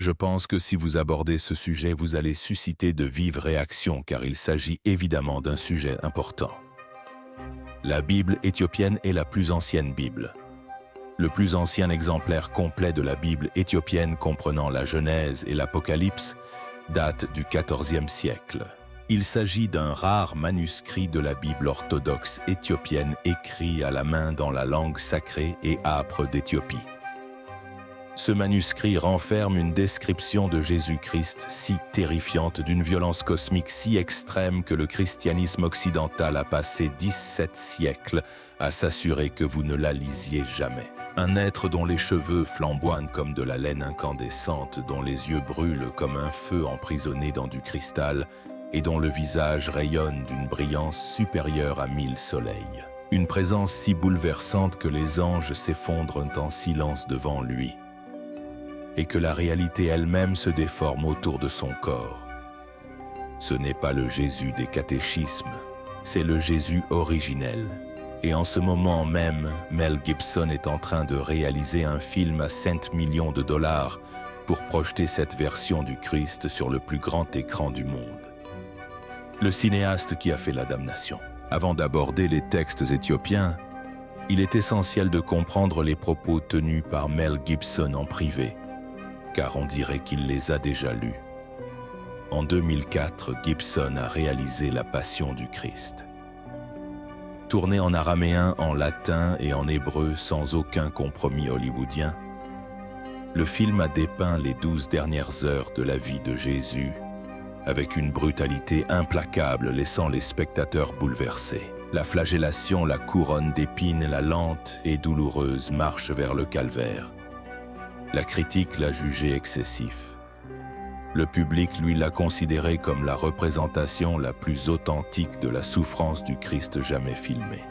Je pense que si vous abordez ce sujet, vous allez susciter de vives réactions car il s'agit évidemment d'un sujet important. La Bible éthiopienne est la plus ancienne Bible. Le plus ancien exemplaire complet de la Bible éthiopienne comprenant la Genèse et l'Apocalypse date du XIVe siècle. Il s'agit d'un rare manuscrit de la Bible orthodoxe éthiopienne écrit à la main dans la langue sacrée et âpre d'Éthiopie. Ce manuscrit renferme une description de Jésus-Christ si terrifiante, d'une violence cosmique si extrême que le christianisme occidental a passé 17 siècles à s'assurer que vous ne la lisiez jamais. Un être dont les cheveux flamboient comme de la laine incandescente, dont les yeux brûlent comme un feu emprisonné dans du cristal et dont le visage rayonne d'une brillance supérieure à 1000 soleils. Une présence si bouleversante que les anges s'effondrent en silence devant lui et que la réalité elle-même se déforme autour de son corps. Ce n'est pas le Jésus des catéchismes, c'est le Jésus originel. Et en ce moment même, Mel Gibson est en train de réaliser un film à 100 millions de dollars pour projeter cette version du Christ sur le plus grand écran du monde. Le cinéaste qui a fait la damnation. Avant d'aborder les textes éthiopiens, il est essentiel de comprendre les propos tenus par Mel Gibson en privé, car on dirait qu'il les a déjà lus. En 2004, Gibson a réalisé La Passion du Christ. Tourné en araméen, en latin et en hébreu sans aucun compromis hollywoodien, le film a dépeint les 12 dernières heures de la vie de Jésus avec une brutalité implacable laissant les spectateurs bouleversés. La flagellation, la couronne d'épines, la lente et douloureuse marche vers le calvaire. La critique l'a jugé excessif. Le public, lui, l'a considéré comme la représentation la plus authentique de la souffrance du Christ jamais filmée.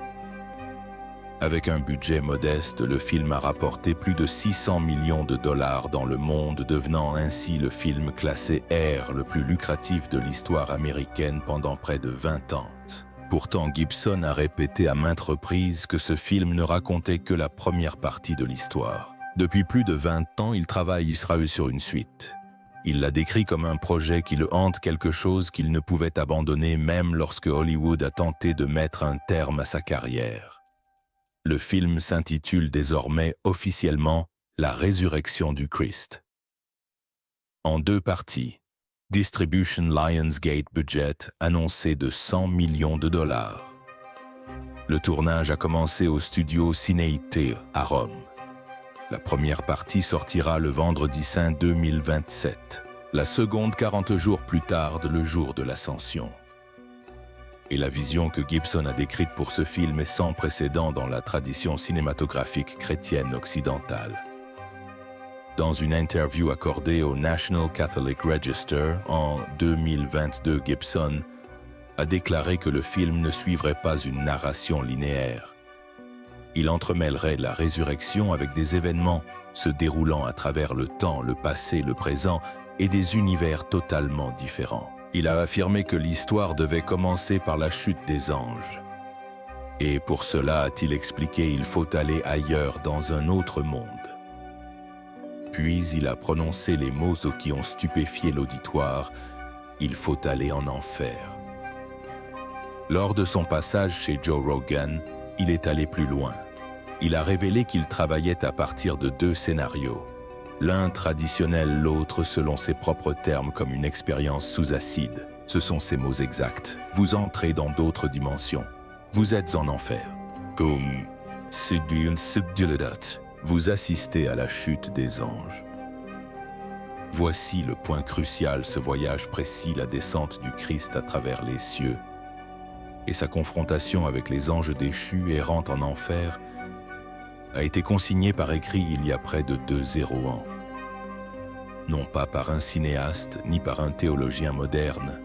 Avec un budget modeste, le film a rapporté plus de 600 millions de dollars dans le monde, devenant ainsi le film classé R le plus lucratif de l'histoire américaine pendant près de 20 ans. Pourtant, Gibson a répété à maintes reprises que ce film ne racontait que la première partie de l'histoire. Depuis plus de 20 ans, il travaille sur une suite. Il l'a décrit comme un projet qui le hante, quelque chose qu'il ne pouvait abandonner même lorsque Hollywood a tenté de mettre un terme à sa carrière. Le film s'intitule désormais officiellement La résurrection du Christ. En 2 parties, Distribution Lionsgate budget annoncé de 100 millions de dollars. Le tournage a commencé au studio Cineite à Rome. La première partie sortira le vendredi saint 2027, la seconde 40 jours plus tard, le jour de l'Ascension. Et la vision que Gibson a décrite pour ce film est sans précédent dans la tradition cinématographique chrétienne occidentale. Dans une interview accordée au National Catholic Register en 2022, Gibson a déclaré que le film ne suivrait pas une narration linéaire. Il entremêlerait la résurrection avec des événements se déroulant à travers le temps, le passé, le présent et des univers totalement différents. Il a affirmé que l'histoire devait commencer par la chute des anges. Et pour cela, a-t-il expliqué, il faut aller ailleurs dans un autre monde. Puis il a prononcé les mots qui ont stupéfié l'auditoire, il faut aller en enfer. Lors de son passage chez Joe Rogan, il est allé plus loin. Il a révélé qu'il travaillait à partir de 2 scénarios. L'un traditionnel, l'autre selon ses propres termes comme une expérience sous acide. Ce sont ses mots exacts. Vous entrez dans d'autres dimensions. Vous êtes en enfer. Comme vous assistez à la chute des anges. Voici le point crucial, ce voyage précis, la descente du Christ à travers les cieux et sa confrontation avec les anges déchus errant en enfer a été consigné par écrit il y a près de 2 ans. Non pas par un cinéaste ni par un théologien moderne,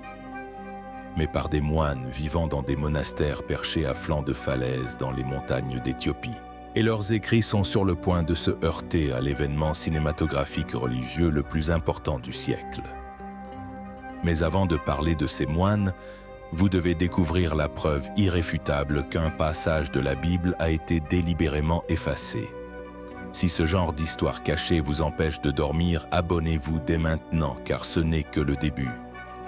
mais par des moines vivant dans des monastères perchés à flanc de falaise dans les montagnes d'Éthiopie. Et leurs écrits sont sur le point de se heurter à l'événement cinématographique religieux le plus important du siècle. Mais avant de parler de ces moines, vous devez découvrir la preuve irréfutable qu'un passage de la Bible a été délibérément effacé. Si ce genre d'histoire cachée vous empêche de dormir, abonnez-vous dès maintenant, car ce n'est que le début.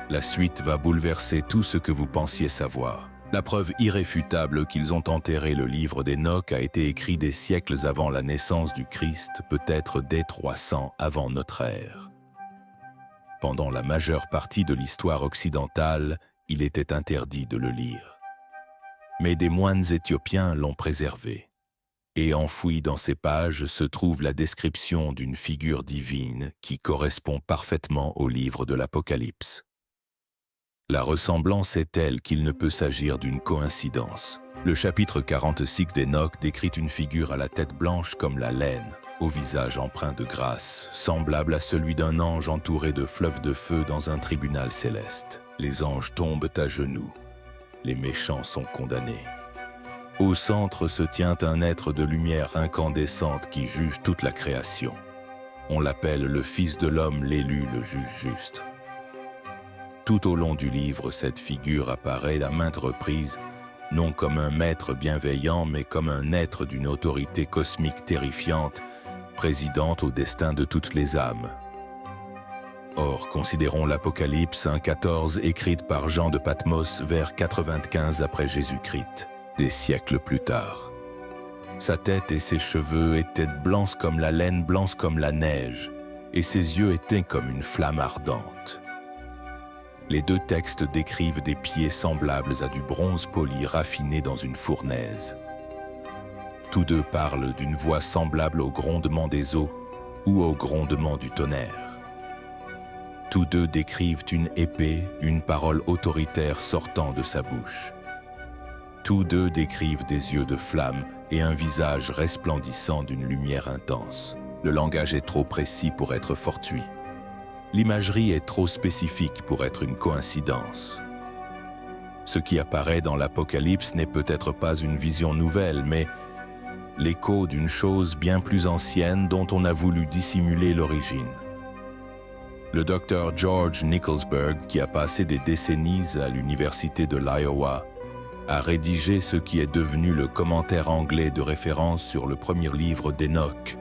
La suite va bouleverser tout ce que vous pensiez savoir. La preuve irréfutable qu'ils ont enterré le livre d'Enoch a été écrit des siècles avant la naissance du Christ, peut-être dès 300 avant notre ère. Pendant la majeure partie de l'histoire occidentale, il était interdit de le lire. Mais des moines éthiopiens l'ont préservé. Et enfoui dans ces pages se trouve la description d'une figure divine qui correspond parfaitement au livre de l'Apocalypse. La ressemblance est telle qu'il ne peut s'agir d'une coïncidence. Le chapitre 46 d'Enoch décrit une figure à la tête blanche comme la laine, au visage empreint de grâce, semblable à celui d'un ange entouré de fleuves de feu dans un tribunal céleste. Les anges tombent à genoux. Les méchants sont condamnés. Au centre se tient un être de lumière incandescente qui juge toute la création. On l'appelle le Fils de l'homme, l'élu, le juge juste. Tout au long du livre, cette figure apparaît à maintes reprises, non comme un maître bienveillant, mais comme un être d'une autorité cosmique terrifiante, présidente au destin de toutes les âmes. Or, considérons l'Apocalypse 1,14 écrite par Jean de Patmos vers 95 après Jésus-Christ. Des siècles plus tard. Sa tête et ses cheveux étaient blancs comme la laine, blancs comme la neige, et ses yeux étaient comme une flamme ardente. Les deux textes décrivent des pieds semblables à du bronze poli raffiné dans une fournaise. Tous deux parlent d'une voix semblable au grondement des eaux ou au grondement du tonnerre. Tous deux décrivent une épée, une parole autoritaire sortant de sa bouche. Tous deux décrivent des yeux de flamme et un visage resplendissant d'une lumière intense. Le langage est trop précis pour être fortuit. L'imagerie est trop spécifique pour être une coïncidence. Ce qui apparaît dans l'Apocalypse n'est peut-être pas une vision nouvelle, mais l'écho d'une chose bien plus ancienne dont on a voulu dissimuler l'origine. Le docteur George Nicholsburg, qui a passé des décennies à l'université de l'Iowa, a rédigé ce qui est devenu le commentaire anglais de référence sur le premier livre d'Enoch,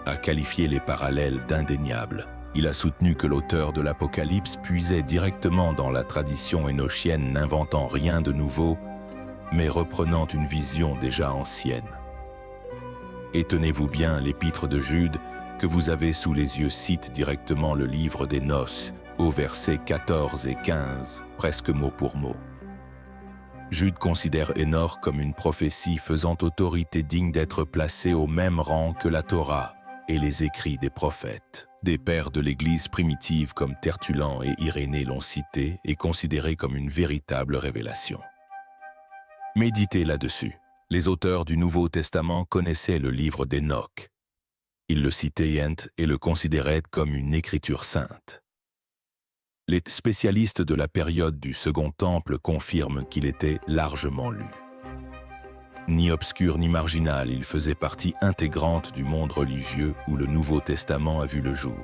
a qualifié les parallèles d'indéniables. Il a soutenu que l'auteur de l'Apocalypse puisait directement dans la tradition énochienne, n'inventant rien de nouveau, mais reprenant une vision déjà ancienne. Et tenez-vous bien, l'épître de Jude, que vous avez sous les yeux, cite directement le livre d'Enoch, au versets 14 et 15, presque mot pour mot. Jude considère Enoch comme une prophétie faisant autorité digne d'être placée au même rang que la Torah et les écrits des prophètes. Des pères de l'Église primitive comme Tertullien et Irénée l'ont cité et considéré comme une véritable révélation. Méditez là-dessus. Les auteurs du Nouveau Testament connaissaient le livre d'Enoch. Ils le citaient et le considéraient comme une écriture sainte. Les spécialistes de la période du Second Temple confirment qu'il était largement lu. Ni obscur ni marginal, il faisait partie intégrante du monde religieux où le Nouveau Testament a vu le jour.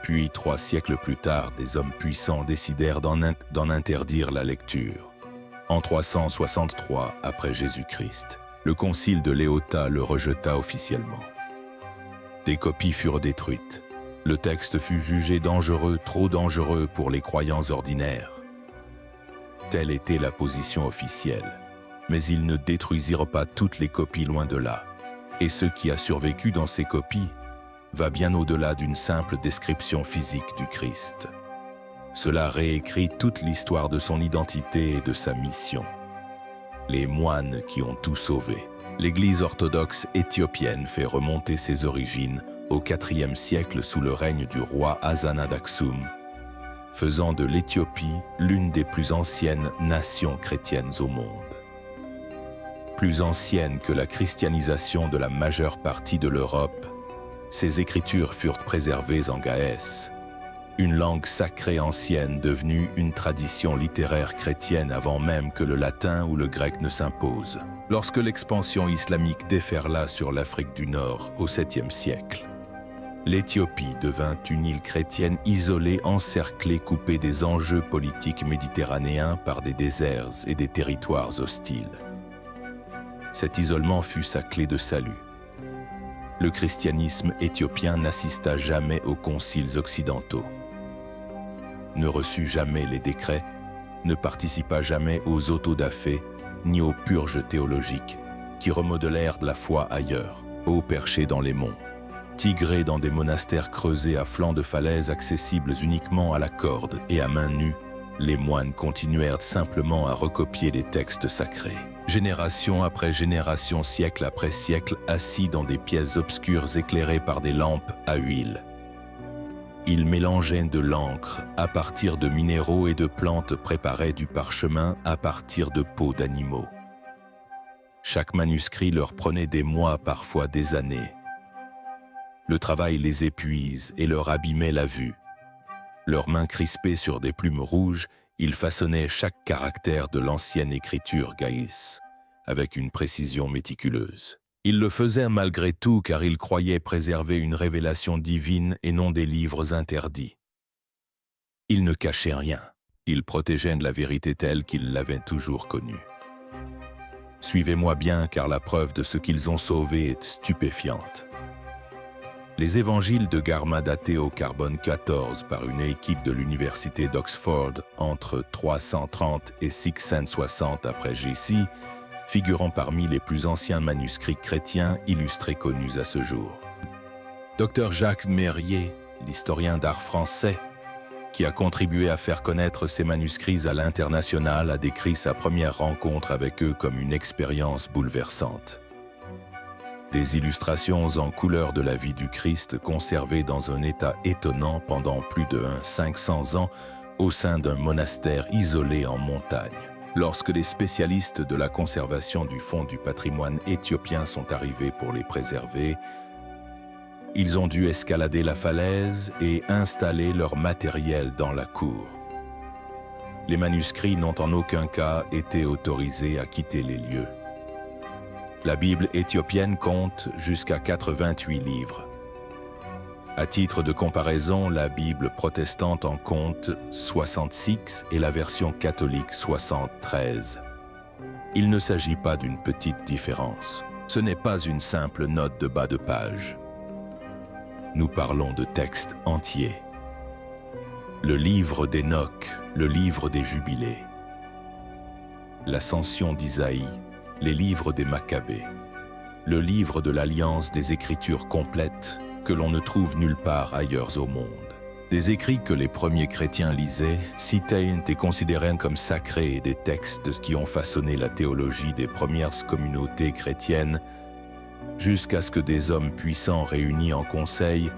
Puis, 3 siècles plus tard, des hommes puissants décidèrent d'en interdire la lecture. En 363 après Jésus-Christ, le concile de Léota le rejeta officiellement. Des copies furent détruites. Le texte fut jugé dangereux, trop dangereux pour les croyants ordinaires. Telle était la position officielle. Mais ils ne détruisirent pas toutes les copies, loin de là. Et ce qui a survécu dans ces copies va bien au-delà d'une simple description physique du Christ. Cela réécrit toute l'histoire de son identité et de sa mission. Les moines qui ont tout sauvé. L'Église orthodoxe éthiopienne fait remonter ses origines au IVe siècle sous le règne du roi Hasana d'Aksum, faisant de l'Éthiopie l'une des plus anciennes nations chrétiennes au monde. Plus ancienne que la christianisation de la majeure partie de l'Europe, ces écritures furent préservées en Gaès, une langue sacrée ancienne devenue une tradition littéraire chrétienne avant même que le latin ou le grec ne s'impose. Lorsque l'expansion islamique déferla sur l'Afrique du Nord au 7e siècle, l'Éthiopie devint une île chrétienne isolée, encerclée, coupée des enjeux politiques méditerranéens par des déserts et des territoires hostiles. Cet isolement fut sa clé de salut. Le christianisme éthiopien n'assista jamais aux conciles occidentaux, ne reçut jamais les décrets, ne participa jamais aux autodafés ni aux purges théologiques qui remodelèrent la foi ailleurs, haut perché dans les monts, tigrés dans des monastères creusés à flanc de falaises accessibles uniquement à la corde et à main nue. Les moines continuèrent simplement à recopier les textes sacrés. Génération après génération, siècle après siècle, assis dans des pièces obscures éclairées par des lampes à huile. Ils mélangeaient de l'encre à partir de minéraux et de plantes, préparaient du parchemin à partir de peaux d'animaux. Chaque manuscrit leur prenait des mois, parfois des années. Le travail les épuise et leur abîmait la vue. Leurs mains crispées sur des plumes rouges, ils façonnaient chaque caractère de l'ancienne écriture gaïs, avec une précision méticuleuse. Ils le faisaient malgré tout car ils croyaient préserver une révélation divine et non des livres interdits. Ils ne cachaient rien, ils protégeaient la vérité telle qu'ils l'avaient toujours connue. Suivez-moi bien car la preuve de ce qu'ils ont sauvé est stupéfiante. Les évangiles de Garma datés au carbone 14 par une équipe de l'université d'Oxford entre 330 et 660 après J.C., figurant parmi les plus anciens manuscrits chrétiens illustrés connus à ce jour. Dr Jacques Mérier, l'historien d'art français, qui a contribué à faire connaître ces manuscrits à l'international, a décrit sa première rencontre avec eux comme une expérience bouleversante. Des illustrations en couleur de la vie du Christ conservées dans un état étonnant pendant plus de 500 ans au sein d'un monastère isolé en montagne. Lorsque les spécialistes de la conservation du Fonds du patrimoine éthiopien sont arrivés pour les préserver, ils ont dû escalader la falaise et installer leur matériel dans la cour. Les manuscrits n'ont en aucun cas été autorisés à quitter les lieux. La Bible éthiopienne compte jusqu'à 88 livres. À titre de comparaison, la Bible protestante en compte 66 et la version catholique 73. Il ne s'agit pas d'une petite différence. Ce n'est pas une simple note de bas de page. Nous parlons de textes entiers. Le livre d'Enoch, le livre des Jubilés, l'Ascension d'Isaïe, les livres des Maccabées, le livre de l'Alliance des Écritures complètes que l'on ne trouve nulle part ailleurs au monde. Des écrits que les premiers chrétiens lisaient, citaient et considéraient comme sacrés et des textes qui ont façonné la théologie des premières communautés chrétiennes jusqu'à ce que des hommes puissants réunis en conseil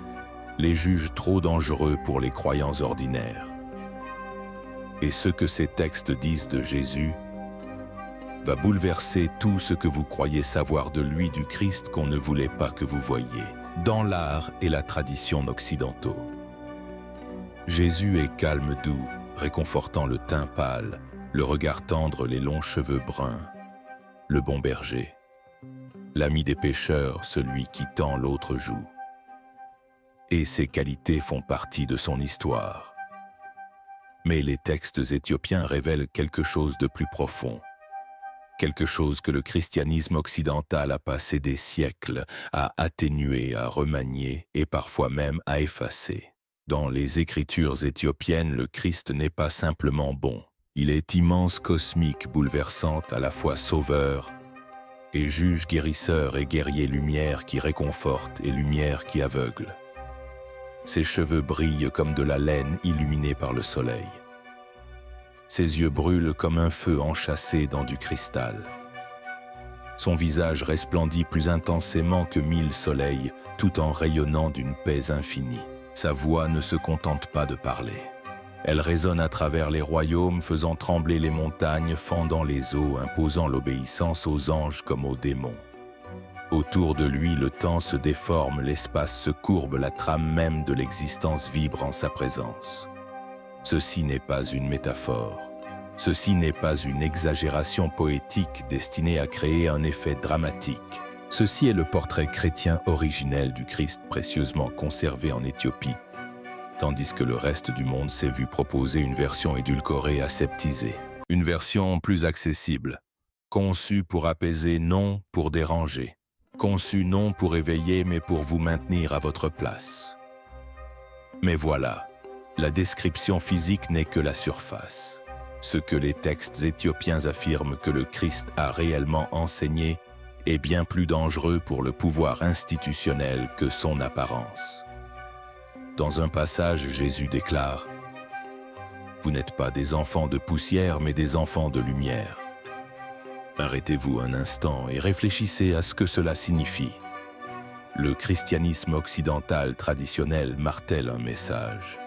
les jugent trop dangereux pour les croyants ordinaires. Et ce que ces textes disent de Jésus va bouleverser tout ce que vous croyez savoir de lui, du Christ qu'on ne voulait pas que vous voyiez, dans l'art et la tradition occidentaux. Jésus est calme doux, réconfortant le teint pâle, le regard tendre, les longs cheveux bruns, le bon berger, l'ami des pécheurs, celui qui tend l'autre joue. Et ces qualités font partie de son histoire. Mais les textes éthiopiens révèlent quelque chose de plus profond. Quelque chose que le christianisme occidental a passé des siècles à atténuer, à remanier et parfois même à effacer. Dans les écritures éthiopiennes, le Christ n'est pas simplement bon. Il est immense, cosmique, bouleversant, à la fois sauveur et juge, guérisseur et guerrier, lumière qui réconforte et lumière qui aveugle. Ses cheveux brillent comme de la laine illuminée par le soleil. Ses yeux brûlent comme un feu enchâssé dans du cristal. Son visage resplendit plus intensément que 1000 soleils, tout en rayonnant d'une paix infinie. Sa voix ne se contente pas de parler. Elle résonne à travers les royaumes, faisant trembler les montagnes, fendant les eaux, imposant l'obéissance aux anges comme aux démons. Autour de lui, le temps se déforme, l'espace se courbe, la trame même de l'existence vibre en sa présence. Ceci n'est pas une métaphore. Ceci n'est pas une exagération poétique destinée à créer un effet dramatique. Ceci est le portrait chrétien originel du Christ précieusement conservé en Éthiopie, tandis que le reste du monde s'est vu proposer une version édulcorée, aseptisée. Une version plus accessible, conçue pour apaiser, non pour déranger. conçu non pour éveiller mais pour vous maintenir à votre place. Mais voilà, la description physique n'est que la surface. Ce que les textes éthiopiens affirment que le Christ a réellement enseigné est bien plus dangereux pour le pouvoir institutionnel que son apparence. Dans un passage, Jésus déclare « Vous n'êtes pas des enfants de poussière, mais des enfants de lumière. » Arrêtez-vous un instant et réfléchissez à ce que cela signifie. Le christianisme occidental traditionnel martèle un message.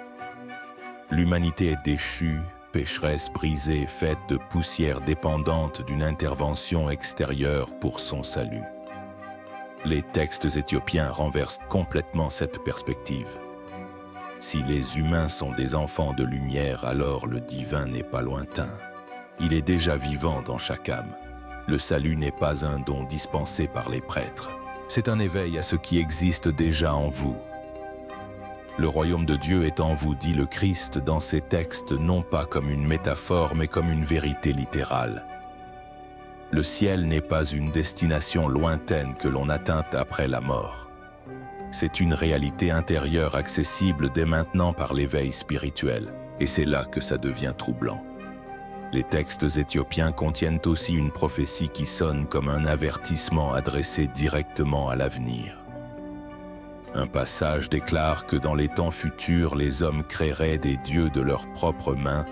L'humanité est déchue, pécheresse brisée, faite de poussière dépendante d'une intervention extérieure pour son salut. Les textes éthiopiens renversent complètement cette perspective. Si les humains sont des enfants de lumière, alors le divin n'est pas lointain. Il est déjà vivant dans chaque âme. Le salut n'est pas un don dispensé par les prêtres. C'est un éveil à ce qui existe déjà en vous. Le royaume de Dieu est en vous, dit le Christ dans ses textes, non pas comme une métaphore, mais comme une vérité littérale. Le ciel n'est pas une destination lointaine que l'on atteint après la mort. C'est une réalité intérieure accessible dès maintenant par l'éveil spirituel, et c'est là que ça devient troublant. Les textes éthiopiens contiennent aussi une prophétie qui sonne comme un avertissement adressé directement à l'avenir. Un passage déclare que dans les temps futurs, les hommes créeraient des dieux de leurs propres mains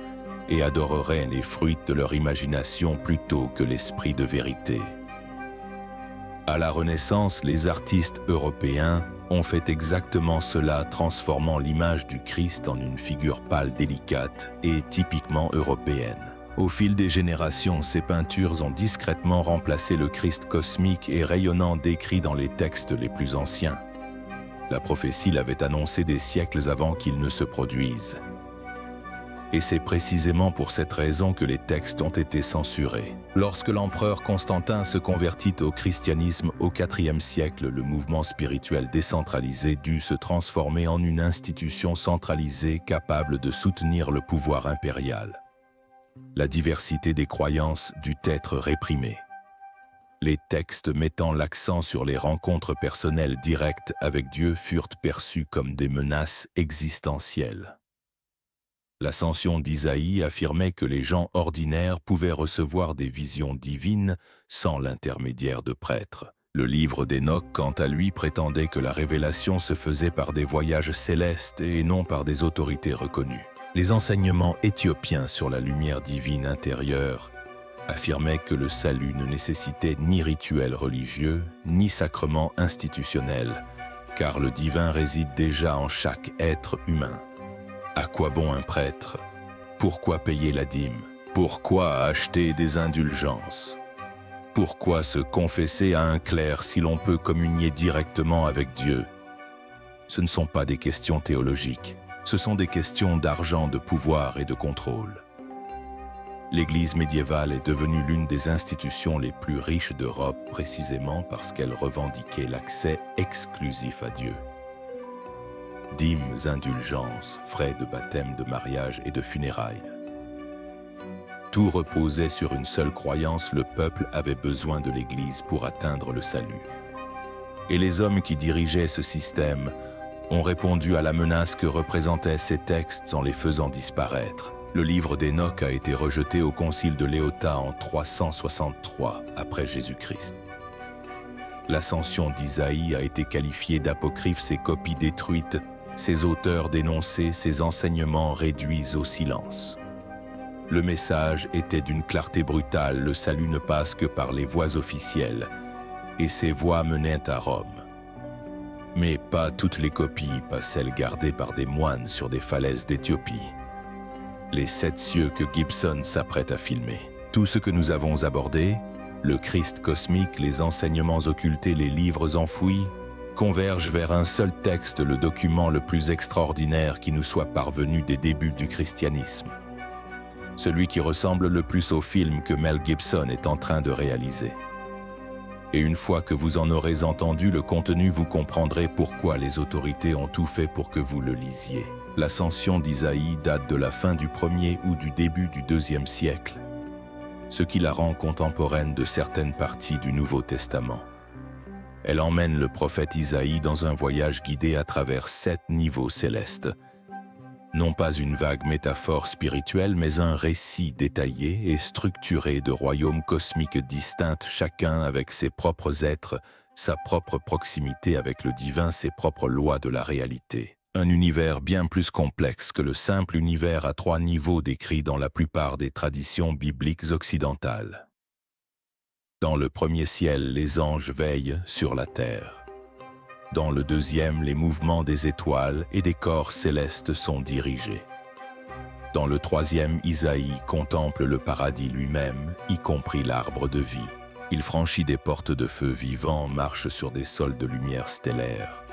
et adoreraient les fruits de leur imagination plutôt que l'esprit de vérité. À la Renaissance, les artistes européens ont fait exactement cela, transformant l'image du Christ en une figure pâle délicate et typiquement européenne. Au fil des générations, ces peintures ont discrètement remplacé le Christ cosmique et rayonnant décrit dans les textes les plus anciens. La prophétie l'avait annoncé des siècles avant qu'il ne se produise. Et c'est précisément pour cette raison que les textes ont été censurés. Lorsque l'empereur Constantin se convertit au christianisme au IVe siècle, le mouvement spirituel décentralisé dut se transformer en une institution centralisée capable de soutenir le pouvoir impérial. La diversité des croyances dut être réprimée. Les textes mettant l'accent sur les rencontres personnelles directes avec Dieu furent perçus comme des menaces existentielles. L'Ascension d'Isaïe affirmait que les gens ordinaires pouvaient recevoir des visions divines sans l'intermédiaire de prêtres. Le livre d'Enoch, quant à lui, prétendait que la révélation se faisait par des voyages célestes et non par des autorités reconnues. Les enseignements éthiopiens sur la lumière divine intérieure affirmaient que le salut ne nécessitait ni rituel religieux, ni sacrement institutionnel, car le divin réside déjà en chaque être humain. À quoi bon un prêtre? Pourquoi payer la dîme? Pourquoi acheter des indulgences? Pourquoi se confesser à un clerc si l'on peut communier directement avec Dieu? Ce ne sont pas des questions théologiques. Ce sont des questions d'argent, de pouvoir et de contrôle. L'Église médiévale est devenue l'une des institutions les plus riches d'Europe précisément parce qu'elle revendiquait l'accès exclusif à Dieu. Dîmes, indulgences, frais de baptême, de mariage et de funérailles. Tout reposait sur une seule croyance, le peuple avait besoin de l'Église pour atteindre le salut. Et les hommes qui dirigeaient ce système ont répondu à la menace que représentaient ces textes en les faisant disparaître. Le livre d'Enoch a été rejeté au concile de Léota en 363 après Jésus-Christ. L'Ascension d'Isaïe a été qualifiée d'apocryphe, ses copies détruites, ses auteurs dénoncés, ses enseignements réduits au silence. Le message était d'une clarté brutale, le salut ne passe que par les voies officielles, et ces voies menaient à Rome. Mais pas toutes les copies, pas celles gardées par des moines sur des falaises d'Éthiopie. Les 7 cieux que Gibson s'apprête à filmer. Tout ce que nous avons abordé, le Christ cosmique, les enseignements occultés, les livres enfouis, convergent vers un seul texte, le document le plus extraordinaire qui nous soit parvenu des débuts du christianisme. Celui qui ressemble le plus au film que Mel Gibson est en train de réaliser. Et une fois que vous en aurez entendu le contenu, vous comprendrez pourquoi les autorités ont tout fait pour que vous le lisiez. L'Ascension d'Isaïe date de la fin du 1er ou du début du 2e siècle, ce qui la rend contemporaine de certaines parties du Nouveau Testament. Elle emmène le prophète Isaïe dans un voyage guidé à travers 7 niveaux célestes. Non pas une vague métaphore spirituelle, mais un récit détaillé et structuré de royaumes cosmiques distincts, chacun avec ses propres êtres, sa propre proximité avec le divin, ses propres lois de la réalité. Un univers bien plus complexe que le simple univers à 3 niveaux décrit dans la plupart des traditions bibliques occidentales. Dans le premier ciel, les anges veillent sur la terre. Dans le deuxième, les mouvements des étoiles et des corps célestes sont dirigés. Dans le troisième, Isaïe contemple le paradis lui-même, y compris l'arbre de vie. Il franchit des portes de feu vivant, marche sur des sols de lumière stellaire.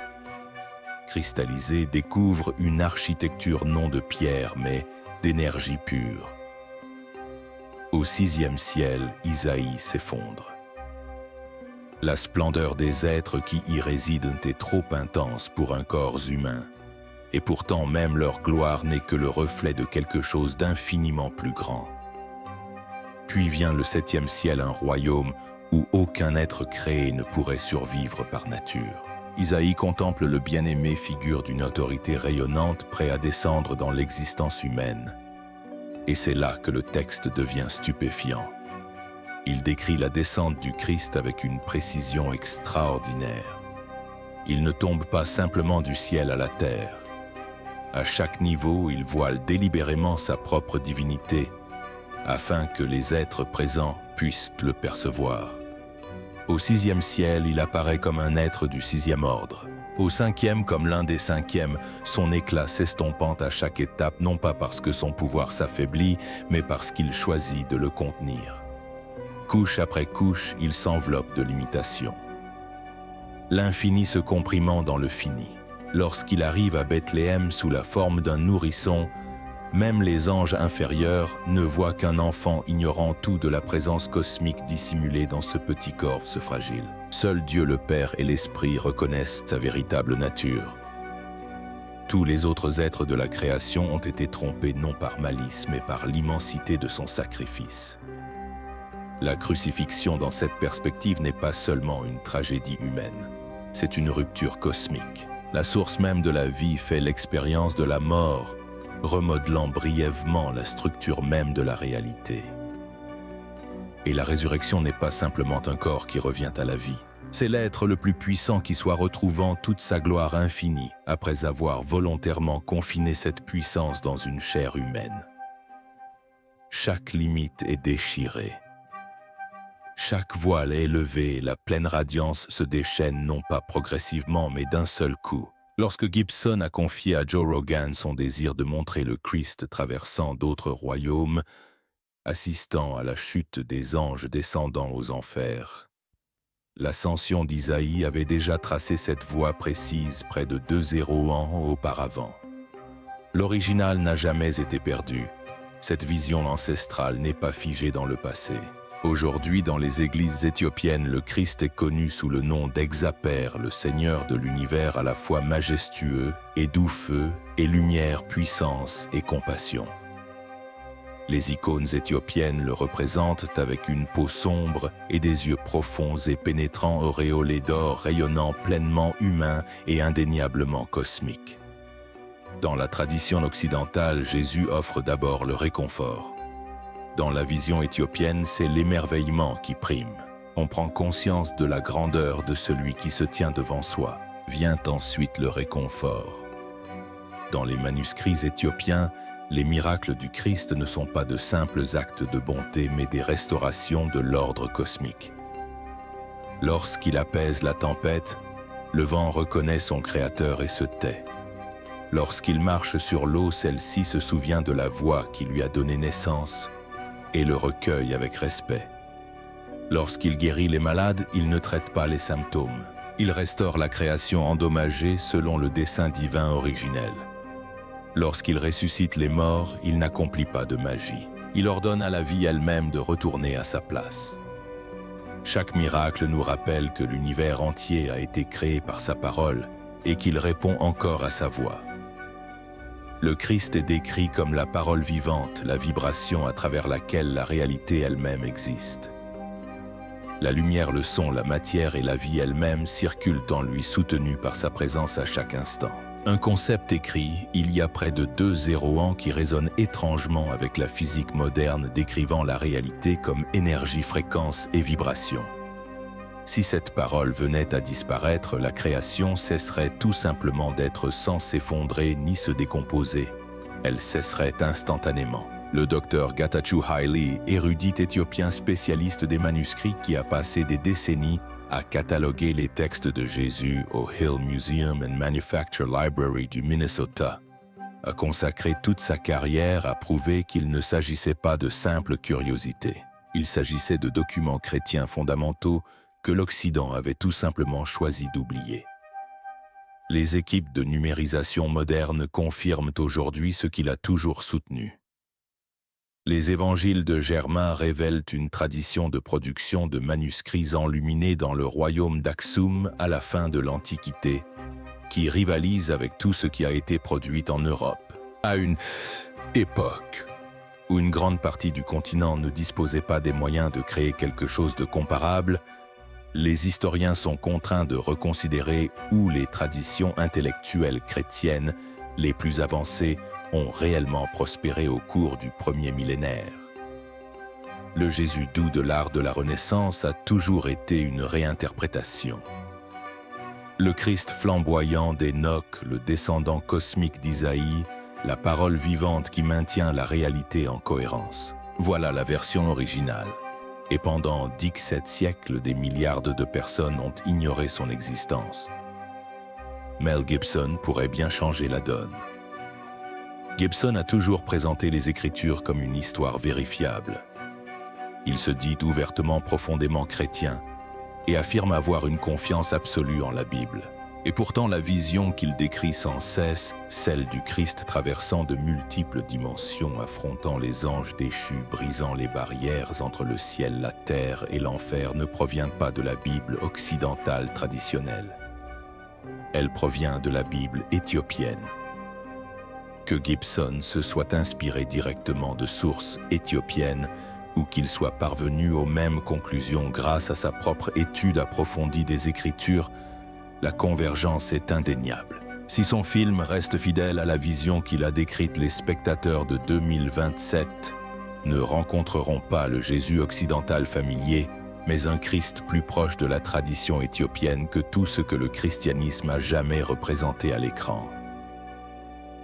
Cristallisé, découvre une architecture non de pierre, mais d'énergie pure. Au 6e ciel, Isaïe s'effondre. La splendeur des êtres qui y résident est trop intense pour un corps humain, et pourtant même leur gloire n'est que le reflet de quelque chose d'infiniment plus grand. Puis vient le 7e ciel, un royaume où aucun être créé ne pourrait survivre par nature. Isaïe contemple le bien-aimé, figure d'une autorité rayonnante, prêt à descendre dans l'existence humaine. Et c'est là que le texte devient stupéfiant. Il décrit la descente du Christ avec une précision extraordinaire. Il ne tombe pas simplement du ciel à la terre. À chaque niveau, il voile délibérément sa propre divinité, afin que les êtres présents puissent le percevoir. Au 6e ciel, il apparaît comme un être du 6e ordre. Au 5e, comme l'un des 5e, son éclat s'estompant à chaque étape, non pas parce que son pouvoir s'affaiblit, mais parce qu'il choisit de le contenir. Couche après couche, il s'enveloppe de l'imitation. L'infini se comprimant dans le fini. Lorsqu'il arrive à Bethléem sous la forme d'un nourrisson, même les anges inférieurs ne voient qu'un enfant ignorant tout de la présence cosmique dissimulée dans ce petit corps si fragile. Seul Dieu le Père et l'Esprit reconnaissent sa véritable nature. Tous les autres êtres de la création ont été trompés non par malice, mais par l'immensité de son sacrifice. La crucifixion dans cette perspective n'est pas seulement une tragédie humaine, c'est une rupture cosmique. La source même de la vie fait l'expérience de la mort, remodelant brièvement la structure même de la réalité. Et la résurrection n'est pas simplement un corps qui revient à la vie. C'est l'être le plus puissant qui soit retrouvant toute sa gloire infinie après avoir volontairement confiné cette puissance dans une chair humaine. Chaque limite est déchirée. Chaque voile est levé, la pleine radiance se déchaîne non pas progressivement mais d'un seul coup. Lorsque Gibson a confié à Joe Rogan son désir de montrer le Christ traversant d'autres royaumes, assistant à la chute des anges descendant aux enfers, l'ascension d'Isaïe avait déjà tracé cette voie précise près de 200 ans auparavant. L'original n'a jamais été perdu. Cette vision ancestrale n'est pas figée dans le passé. Aujourd'hui, dans les églises éthiopiennes, le Christ est connu sous le nom d'Exaper, le Seigneur de l'univers à la fois majestueux et doux feu, et lumière, puissance et compassion. Les icônes éthiopiennes le représentent avec une peau sombre et des yeux profonds et pénétrants auréolés d'or rayonnant pleinement humain et indéniablement cosmique. Dans la tradition occidentale, Jésus offre d'abord le réconfort. Dans la vision éthiopienne, c'est l'émerveillement qui prime. On prend conscience de la grandeur de celui qui se tient devant soi. Vient ensuite le réconfort. Dans les manuscrits éthiopiens, les miracles du Christ ne sont pas de simples actes de bonté, mais des restaurations de l'ordre cosmique. Lorsqu'il apaise la tempête, le vent reconnaît son Créateur et se tait. Lorsqu'il marche sur l'eau, celle-ci se souvient de la voix qui lui a donné naissance et le recueille avec respect. Lorsqu'il guérit les malades, il ne traite pas les symptômes. Il restaure la création endommagée selon le dessein divin originel. Lorsqu'il ressuscite les morts, il n'accomplit pas de magie. Il ordonne à la vie elle-même de retourner à sa place. Chaque miracle nous rappelle que l'univers entier a été créé par sa parole et qu'il répond encore à sa voix. Le Christ est décrit comme la parole vivante, la vibration à travers laquelle la réalité elle-même existe. La lumière, le son, la matière et la vie elle-même circulent en lui, soutenus par sa présence à chaque instant. Un concept écrit il y a près de 2 ans qui résonne étrangement avec la physique moderne, décrivant la réalité comme énergie, fréquence et vibration. Si cette parole venait à disparaître, la création cesserait tout simplement d'être sans s'effondrer ni se décomposer. Elle cesserait instantanément. Le docteur Getachew Haile, érudit éthiopien spécialiste des manuscrits qui a passé des décennies à cataloguer les textes de Jésus au Hill Museum and Manufacture Library du Minnesota, a consacré toute sa carrière à prouver qu'il ne s'agissait pas de simples curiosités. Il s'agissait de documents chrétiens fondamentaux que l'Occident avait tout simplement choisi d'oublier. Les équipes de numérisation modernes confirment aujourd'hui ce qu'il a toujours soutenu. Les évangiles de Germain révèlent une tradition de production de manuscrits enluminés dans le royaume d'Aksum à la fin de l'Antiquité, qui rivalise avec tout ce qui a été produit en Europe, à une époque où une grande partie du continent ne disposait pas des moyens de créer quelque chose de comparable. Les historiens sont contraints de reconsidérer où les traditions intellectuelles chrétiennes les plus avancées ont réellement prospéré au cours du premier millénaire. Le Jésus doux de l'art de la Renaissance a toujours été une réinterprétation. Le Christ flamboyant d'Enoch, le descendant cosmique d'Isaïe, la parole vivante qui maintient la réalité en cohérence. Voilà la version originale. Et pendant 17 siècles, des milliards de personnes ont ignoré son existence. Mel Gibson pourrait bien changer la donne. Gibson a toujours présenté les Écritures comme une histoire vérifiable. Il se dit ouvertement profondément chrétien et affirme avoir une confiance absolue en la Bible. Et pourtant la vision qu'il décrit sans cesse, celle du Christ traversant de multiples dimensions, affrontant les anges déchus, brisant les barrières entre le ciel, la terre et l'enfer, ne provient pas de la Bible occidentale traditionnelle. Elle provient de la Bible éthiopienne. Que Gibson se soit inspiré directement de sources éthiopiennes ou qu'il soit parvenu aux mêmes conclusions grâce à sa propre étude approfondie des Écritures, la convergence est indéniable. Si son film reste fidèle à la vision qu'il a décrite, les spectateurs de 2027 ne rencontreront pas le Jésus occidental familier, mais un Christ plus proche de la tradition éthiopienne que tout ce que le christianisme a jamais représenté à l'écran.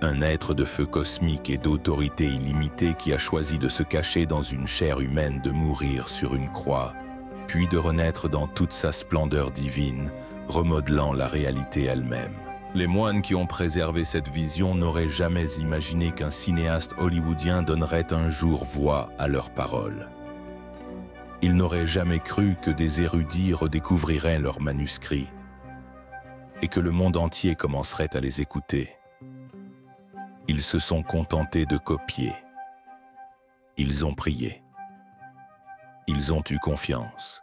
Un être de feu cosmique et d'autorité illimitée qui a choisi de se cacher dans une chair humaine, de mourir sur une croix, puis de renaître dans toute sa splendeur divine, remodelant la réalité elle-même. Les moines qui ont préservé cette vision n'auraient jamais imaginé qu'un cinéaste hollywoodien donnerait un jour voix à leurs paroles. Ils n'auraient jamais cru que des érudits redécouvriraient leurs manuscrits et que le monde entier commencerait à les écouter. Ils se sont contentés de copier. Ils ont prié. Ils ont eu confiance.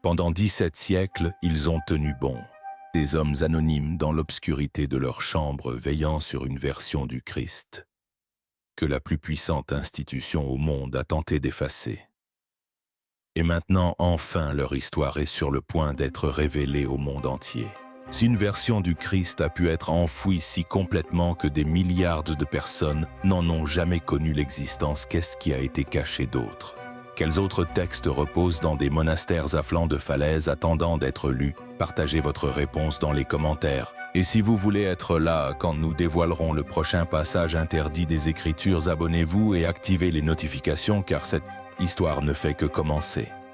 Pendant 17 siècles, ils ont tenu bon. Des hommes anonymes dans l'obscurité de leur chambre veillant sur une version du Christ que la plus puissante institution au monde a tenté d'effacer. Et maintenant, enfin, leur histoire est sur le point d'être révélée au monde entier. Si une version du Christ a pu être enfouie si complètement que des milliards de personnes n'en ont jamais connu l'existence, qu'est-ce qui a été caché d'autre? Quels autres textes reposent dans des monastères à flanc de falaise attendant d'être lus? Partagez votre réponse dans les commentaires. Et si vous voulez être là quand nous dévoilerons le prochain passage interdit des Écritures, abonnez-vous et activez les notifications car cette histoire ne fait que commencer.